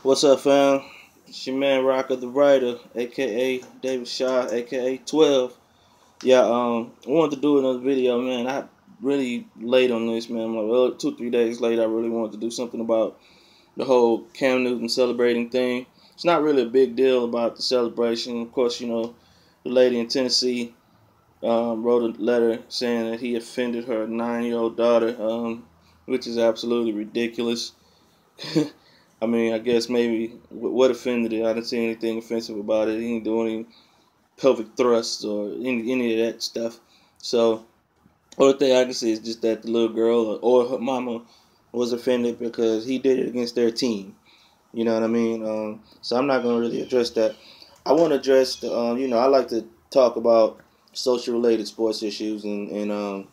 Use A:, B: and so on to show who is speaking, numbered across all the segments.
A: What's up, fam? It's your man Rocker the Writer, aka David Shaw, aka 12. Yeah, I wanted to do another video, man. I really late on this, man. Like, well, 2, 3 days late. I really wanted to do something about the whole Cam Newton celebrating thing. It's not really a big deal about the celebration. Of course, the lady in Tennessee wrote a letter saying that he offended her 9-year-old daughter, which is absolutely ridiculous. I mean, I guess maybe what offended it. I didn't see anything offensive about it. He didn't do any pelvic thrusts or any of that stuff. So, only thing I can see is just that the little girl or her mama was offended because he did it against their team. You know what I mean? So I'm not gonna really address that. I want to address the, I like to talk about social related sports issues and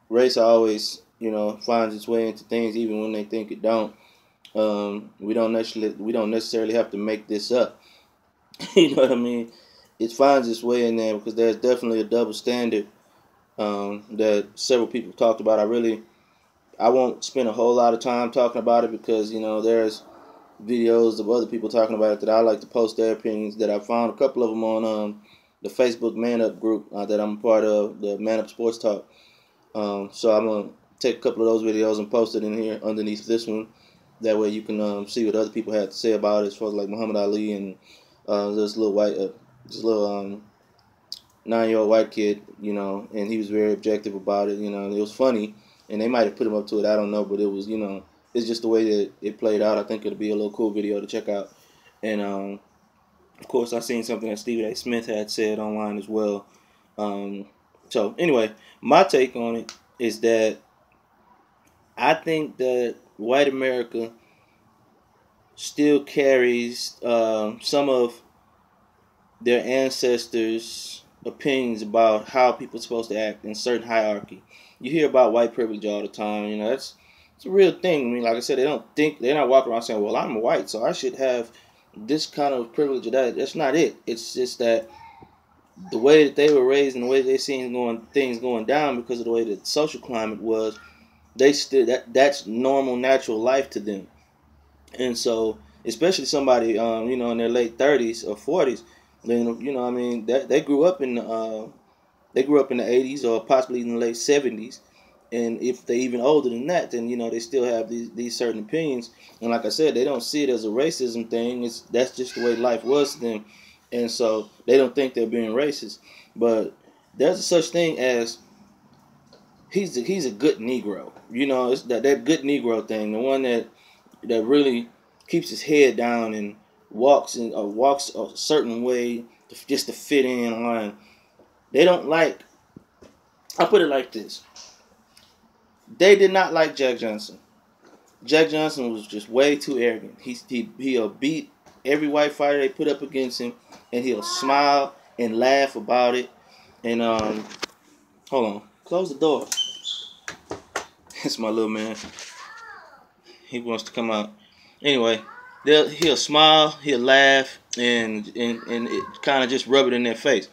A: race always, finds its way into things even when they think it don't. We don't necessarily have to make this up. You know what I mean? It finds its way in there because there's definitely a double standard that several people talked about. I won't spend a whole lot of time talking about it because there's videos of other people talking about it that I like to post their opinions. That I found a couple of them on the Facebook Man Up group that I'm a part of, the Man Up Sports Talk. So I'm gonna take a couple of those videos and post it in here underneath this one. That way you can see what other people had to say about it, as far as like Muhammad Ali and this little 9-year-old white kid, and he was very objective about it. And it was funny, and they might have put him up to it. I don't know, but it was, it's just the way that it played out. I think it'll be a little cool video to check out. And of course, I seen something that Stephen A. Smith had said online as well. So anyway, my take on it is that I think that white America still carries some of their ancestors' opinions about how people are supposed to act in certain hierarchy. You hear about white privilege all the time. It's a real thing. I mean, like I said, they're not walking around saying, "Well, I'm white, so I should have this kind of privilege or that." That's not it. It's just that the way that they were raised and the way they seen things going down because of the way that the social climate was, they still that's normal, natural life to them. And so, especially somebody, in their late 30s or 40s, then I mean, that they grew up in the 80s or possibly in the late 70s, and if they even older than that, then they still have these certain opinions. And like I said, they don't see it as a racism thing. That's just the way life was to them, and so they don't think they're being racist. But there's a such thing as he's a good Negro. It's that good Negro thing, the one that really keeps his head down and walks a certain way just to fit in line. They don't like. I put it like this: they did not like Jack Johnson. Jack Johnson was just way too arrogant. He'll beat every white fighter they put up against him, and he'll smile and laugh about it. And hold on, close the door. It's my little man. He wants to come out. Anyway, he'll smile, he'll laugh, and it kind of just rub it in their face.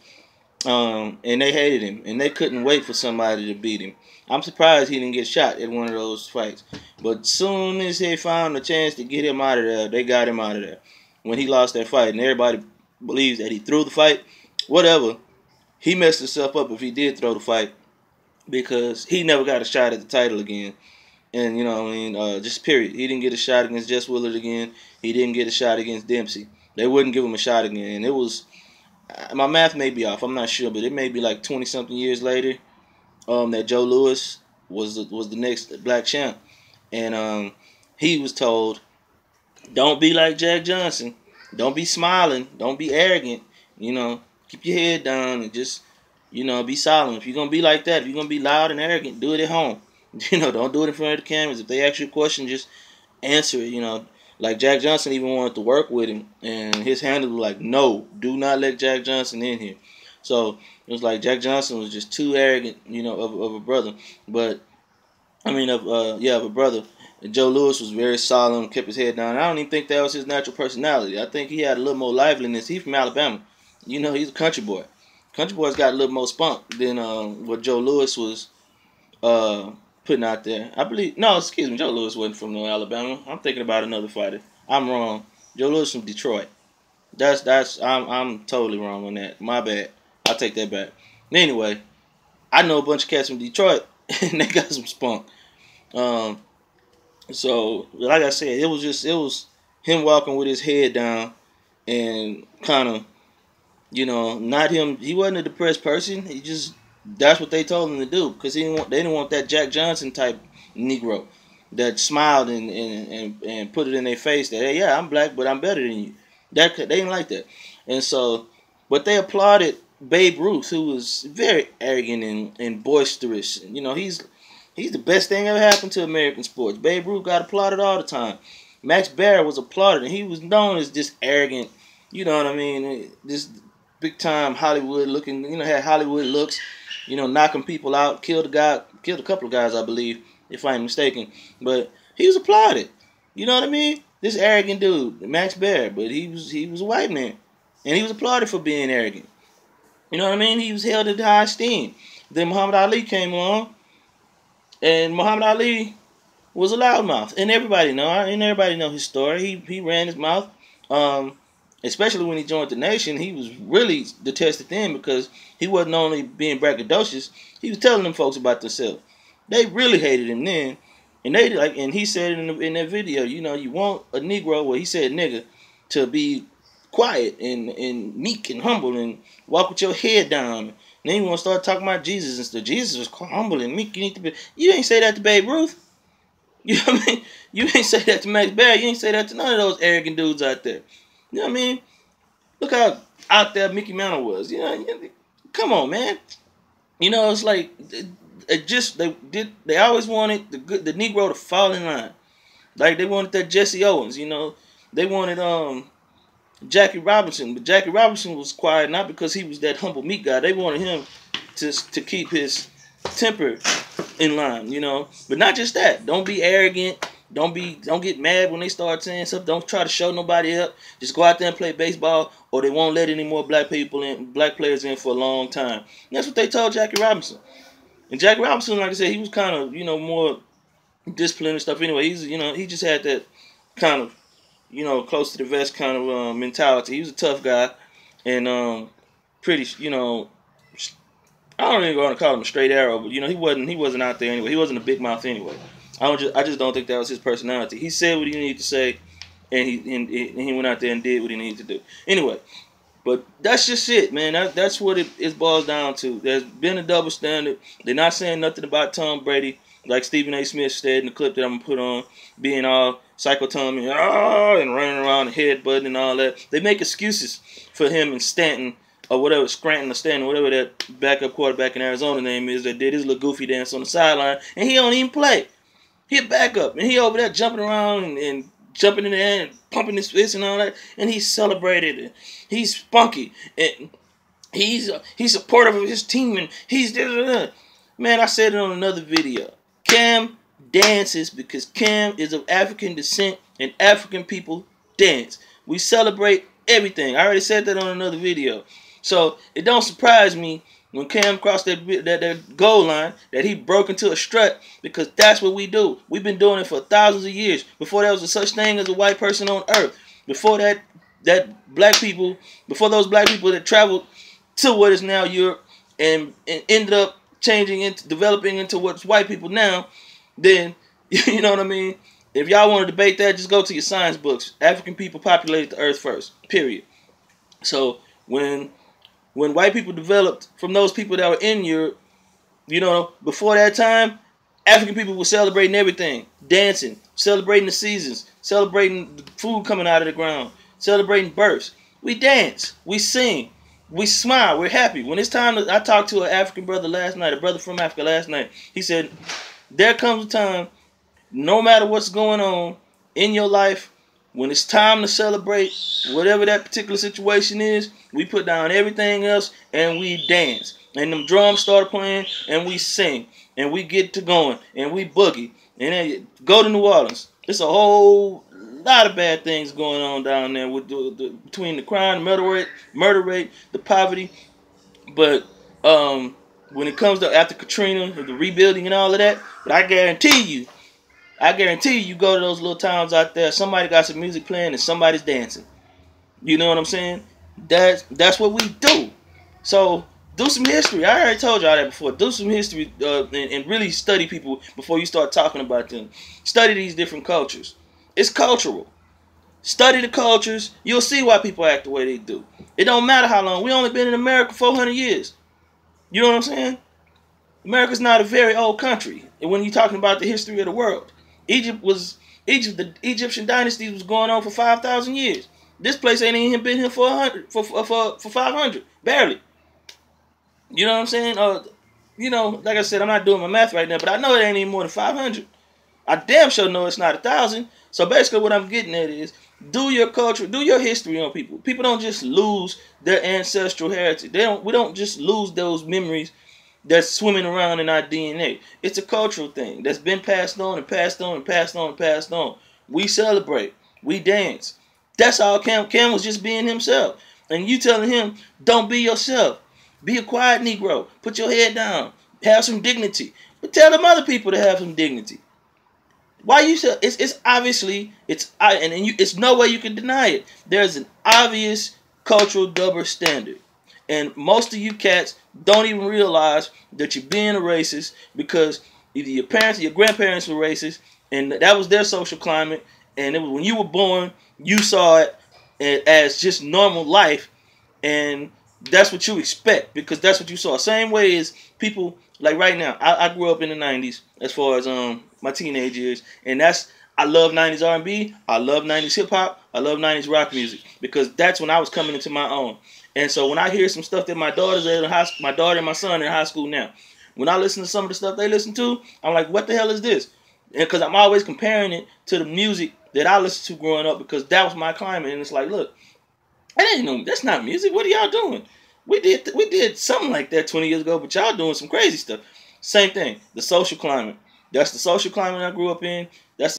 A: And they hated him, and they couldn't wait for somebody to beat him. I'm surprised he didn't get shot at one of those fights. But soon as they found a chance to get him out of there, they got him out of there. When he lost that fight, and everybody believes that he threw the fight, whatever, he messed himself up if he did throw the fight because he never got a shot at the title again. And just period. He didn't get a shot against Jess Willard again. He didn't get a shot against Dempsey. They wouldn't give him a shot again. And it was, my math may be off. I'm not sure, but it may be like 20-something years later that Joe Louis was the next black champ. And he was told, don't be like Jack Johnson. Don't be smiling. Don't be arrogant. Keep your head down and just, be silent. If you're going to be like that, if you're going to be loud and arrogant, do it at home. Don't do it in front of the cameras. If they ask you a question, just answer it. Like Jack Johnson even wanted to work with him, and his handler was like, no, do not let Jack Johnson in here. So it was like Jack Johnson was just too arrogant, of a brother. But, of a brother. And Joe Louis was very solemn, kept his head down. I don't even think that was his natural personality. I think he had a little more liveliness. He's from Alabama. He's a country boy. Country boys got a little more spunk than what Joe Louis was putting out there. I believe, no, excuse me, Joe Louis wasn't from no Alabama. I'm thinking about another fighter. I'm wrong. Joe Louis from Detroit. I'm totally wrong on that. My bad. I'll take that back. Anyway, I know a bunch of cats from Detroit, and they got some spunk. Um, so like I said, it was him walking with his head down and kind of, not him. He wasn't a depressed person. He just that's what they told him to do because they didn't want that Jack Johnson type Negro that smiled and put it in their face that, hey, yeah, I'm black, but I'm better than you. They didn't like that, and so, but they applauded Babe Ruth, who was very arrogant and boisterous. He's the best thing ever happened to American sports. Babe Ruth got applauded all the time. Max Baer was applauded, and he was known as this arrogant, you know what I mean, this big time Hollywood looking, had Hollywood looks, knocking people out, killed a couple of guys, I believe, if I'm mistaken. But he was applauded. You know what I mean? This arrogant dude, Max Baer, but he was a white man. And he was applauded for being arrogant. You know what I mean? He was held in high esteem. Then Muhammad Ali came along, and Muhammad Ali was a loudmouth. And everybody know his story. He ran his mouth. Especially when he joined the nation, he was really detested then because he wasn't only being braggadocious, he was telling them folks about themselves. They really hated him then. And and he said in that video, you want a Negro, well, he said nigga, to be quiet and meek and humble and walk with your head down. And then you want to start talking about Jesus and stuff. Jesus was humble and meek. You ain't say that to Babe Ruth. You know what I mean? You ain't say that to Max Baer. You ain't say that to none of those arrogant dudes out there. You know what I mean? Look how out there Mickey Mantle was. Come on, man. It's like they always wanted the Negro to fall in line. Like they wanted that Jesse Owens. They wanted Jackie Robinson, but Jackie Robinson was quiet not because he was that humble meek guy. They wanted him to keep his temper in line. But not just that. Don't be arrogant. Don't get mad when they start saying something. Don't try to show nobody up. Just go out there and play baseball, or they won't let any more black players in for a long time. And that's what they told Jackie Robinson. And Jackie Robinson, like I said, he was kind of more disciplined and stuff. Anyway, he just had that kind of close to the vest kind of mentality. He was a tough guy and pretty. I don't even want to call him a straight arrow, but he wasn't out there anyway. He wasn't a big mouth anyway. I just don't think that was his personality. He said what he needed to say, and he went out there and did what he needed to do. Anyway, but that's just it, man. That's what it boils down to. There's been a double standard. They're not saying nothing about Tom Brady, like Stephen A. Smith said in the clip that I'm gonna put on, being all Psycho Tommy and running around and headbutting and all that. They make excuses for him and Stanton or whatever, Scranton or Stanton, whatever that backup quarterback in Arizona name is, that did his little goofy dance on the sideline, and he don't even play. He a backup, and he over there jumping around and jumping in the air and pumping his fists and all that, and he's celebrated, and he's spunky, and he's supportive of his team, and he's man. I said it on another video. Cam dances because Cam is of African descent, and African people dance. We celebrate everything. I already said that on another video, so it don't surprise me when Cam crossed that goal line that he broke into a strut, because that's what we do. We've been doing it for thousands of years. Before there was a such thing as a white person on earth. Before those black people that traveled to what is now Europe and ended up developing into what's white people now, then, you know what I mean? If y'all want to debate that, just go to your science books. African people populated the earth first, period. So when white people developed from those people that were in Europe, before that time, African people were celebrating everything. Dancing, celebrating the seasons, celebrating the food coming out of the ground, celebrating births. We dance, we sing, we smile, we're happy. When it's time I talked to an African brother last night, a brother from Africa last night. He said, there comes a time, no matter what's going on in your life, when it's time to celebrate whatever that particular situation is, we put down everything else and we dance. And them drums start playing and we sing. And we get to going and we boogie. And then go to New Orleans. It's a whole lot of bad things going on down there with between the crime, murder rate, the poverty. But when it comes to after Katrina, the rebuilding and all of that, but I guarantee you, I guarantee you go to those little towns out there, somebody got some music playing and somebody's dancing. You know what I'm saying? That's what we do. So do some history. I already told y'all that before. Do some history and really study people before you start talking about them. Study these different cultures. It's cultural. Study the cultures. You'll see why people act the way they do. It don't matter how long. We only been in America 400 years. You know what I'm saying? America's not a very old country. And when you're talking about the history of the world, the Egyptian dynasty was going on for 5,000 years. This place ain't even been here for 100, for 500, barely. You know what I'm saying? Like I said, I'm not doing my math right now, but I know it ain't even more than 500. I damn sure know it's not 1,000. So basically, what I'm getting at is, do your culture, do your history on people. People don't just lose their ancestral heritage. We don't just lose those memories that's swimming around in our DNA. It's a cultural thing that's been passed on and passed on and passed on and passed on. We celebrate. We dance. That's all Cam was just being himself. And you telling him, don't be yourself. Be a quiet Negro. Put your head down. Have some dignity. But tell them other people to have some dignity. Why you say it's obviously it's no way you can deny it. There's an obvious cultural double standard. And most of you cats don't even realize that you're being a racist because either your parents or your grandparents were racist, and that was their social climate. And it was when you were born, you saw it as just normal life, and that's what you expect because that's what you saw. Same way as people like right now. I grew up in the '90s as far as my teenage years, and I love '90s R&B, I love '90s hip hop, I love '90s rock music because that's when I was coming into my own. And so when I hear some stuff that my daughter and my son are in high school now, when I listen to some of the stuff they listen to, I'm like, what the hell is this? And because I'm always comparing it to the music that I listened to growing up because that was my climate. And it's like, look, that's not music. What are y'all doing? We did something like that 20 years ago, but y'all doing some crazy stuff. Same thing. The social climate. That's the social climate I grew up in. That's